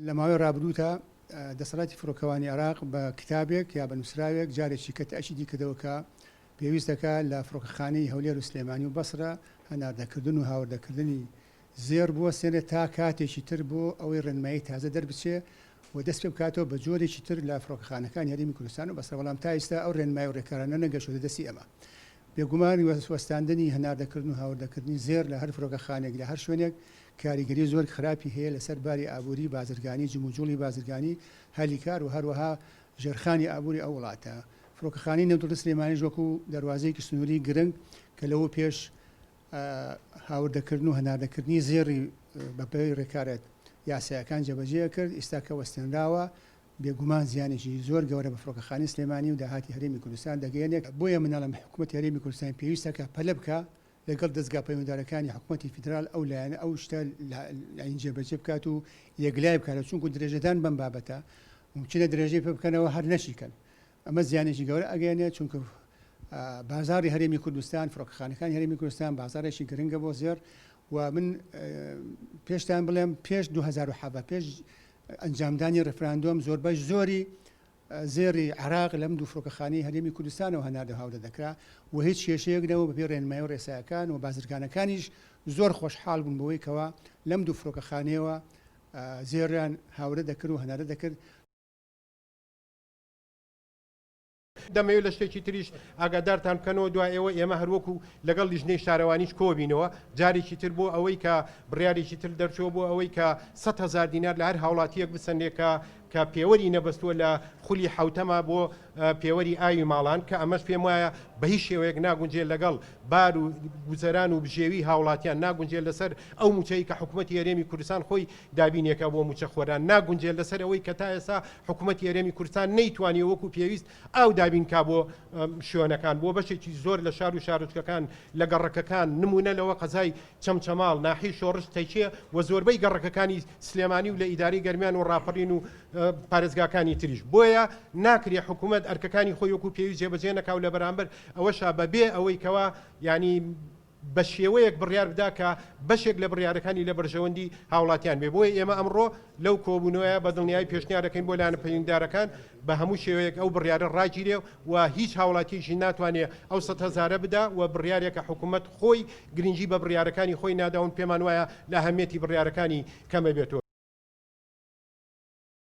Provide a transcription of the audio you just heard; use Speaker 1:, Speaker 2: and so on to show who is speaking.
Speaker 1: لە ماوەی ڕابردووتە دەسەڵاتی فڕۆکەوانی عێراق بە کتابێک یا بە نووسراوێک جارێکی کە تەشیدی کردەوە کە پێویستەکە لە فڕۆکەخانەی هەولێر و سلێمانی و بەسرە هەناردەکردن و هاوردەکردنی زێر بووە سێنێت تا کاتێکی تر بۆ ئەوەی ڕێنمایی تازە دەربچێ و دەست پێ بکاتەوە بە جۆرێکی تر لە فڕۆکەخانەکان هەرێمی کوردستان و بەسرە، بەڵام تا ئێستا ئەو ڕێنمایی و ڕێکارانە نەگەشتووە دەستی ئەمە. بێگومان وەستاندنی هەناردەکردن و هاوردەکردنی زێر لە هەر فڕۆکەخانێک لە هەر شوێنێک کاریگەری زۆر خراپی هەیە لەسەر باری ئابووری بازرگانی جموجوڵی بازرگانی هەلیکار و هەروەها ژێرخانی ئابووری ئەو وڵاتە. فڕۆکەخانەی نەوتوڵە سلێمانی وەکو دەواازەیەکی سنووری گرنگ کە لەوە پێش هاوردەکردن و هەناردەکردنی زێڕی بەپێی ڕێکارێت یاسایەکان جێبەجێ کرد، ئێستا کە وەستێنراوە بێگومان زیانێکی زۆر گەورە بە فڕۆکەخانەی سلێمانی و داهاتی هەرێمی کوردستان دەگەێنێت. بۆیە مناڵم حکوومەتی هەرێمی کوردستان پێویستەکە پەلە بکە لەگەڵ دەستگا پەیوەنددارەکانی حکوومەتی فیدرال ئەو لایەنە ئەو شتە جێبەجێ بکات و یەکلای بکات، چونکو درێژەدان بەم بابەتە ممکنە درێژەی پێ بکەنەوە هەر نەشیکەن. ئەمە زیانێکی گەورە ئەگەێنێت، چونکە بازاری هەرێمی کوردستان فڕۆکەخانەکانی هەرێمی کوردستان بازارێکی گرنگە بۆ زێر و من پێشتان بڵێم پێش 2007 پێش ئەنجامدانی ڕفراندۆم زۆربەش زۆری زێری عێراق لەم دوو فڕۆکەخانەی هەرێمی کوردستانەوە هەناردە هاودە دەکرا و هیچ کێشەیەکەوە بەپێ ڕێنمایی و ڕێسایەکان و بازرگانەکانیش زۆر خۆشحاڵ بوون بەوەی کەوە لەم دوو فڕۆکەخانەیەوە زێریان هاورە دەکرد و هەنارە دەکرد.
Speaker 2: دەمەوێت لە شتێکی تریش ئاگادارتان بکەنەوە دوای ئێوە ئێمە هەروەکو لەگەڵ لیژنەی شارەوانیش کۆبینەوە جارێکی تر بۆ ئەوەی کە بڕیارێکی تر دەرچۆ بۆ ئەوەی کە 100,000 دینار لە هەر هاوڵاتیەک بسەندێکە کە پێوەری نەبەستووە لە خولی حوتەما بۆ پێوەری ئاوی ماڵان کە ئەمەش پێم وایە بە هیچ شێوەیەک ناگونجێت لەگەڵ بار و گوزەران و بژێوی هاوڵاتیان ناگونجێت لەسەر ئەو موچەی کە حکوومەتی هەرێمی کوردستان خۆی دابینێکە بۆ موچە خۆران ناگونجێت لەسەر ئەوەی کە تا ئێستا حکوومەتی هەرێمی کوردستان نەیتوانی وەکو پێویست ئاو دابینکا بۆ شوێنەکان بۆ بەشێکی زۆر لە شار و شارچکەکان لە گەڕەکەکان نمونە لەوە قەزای چەمچەماڵ ناحی شۆڕش تەیچێ و زۆربەی گەڕەکەکانی سلێمانی و لە ئیداری گەرمیان و ڕاپەڕین و پارێزگاکانی تریش. بۆیە ناکرێ حکوومەت ئەرکەکانی خۆی وەکو پێویست جێبەجێ نەکاو لە بەرامبەر ئەوەشا بەبێ ئەوەی کەوا ینی بە شێوەیەک بڕیار بدا کە بەشێک لە بڕیارەکانی لە بەرژەوەندی هاوڵاتیان بێ. بۆیە ئێمە ئەمڕۆ لەو کۆبوونەوەیە بە دڵنیایی پێشنیارەکەین بۆ لایەنە پەیوەنددارەکان بە هەموو شێوەیەک ئەو بڕیارە ڕاگیرێ و هیچ هاوڵاتیەکی ناتوانێت ئەو 100,000 بدا و بڕیارێکە حکوومەت خۆی گرنگی بە بڕیارەکانی خۆی ناداون پێمان وایە لە ئەهەمیەتی بڕیارەکانی کەمە بێتەوە.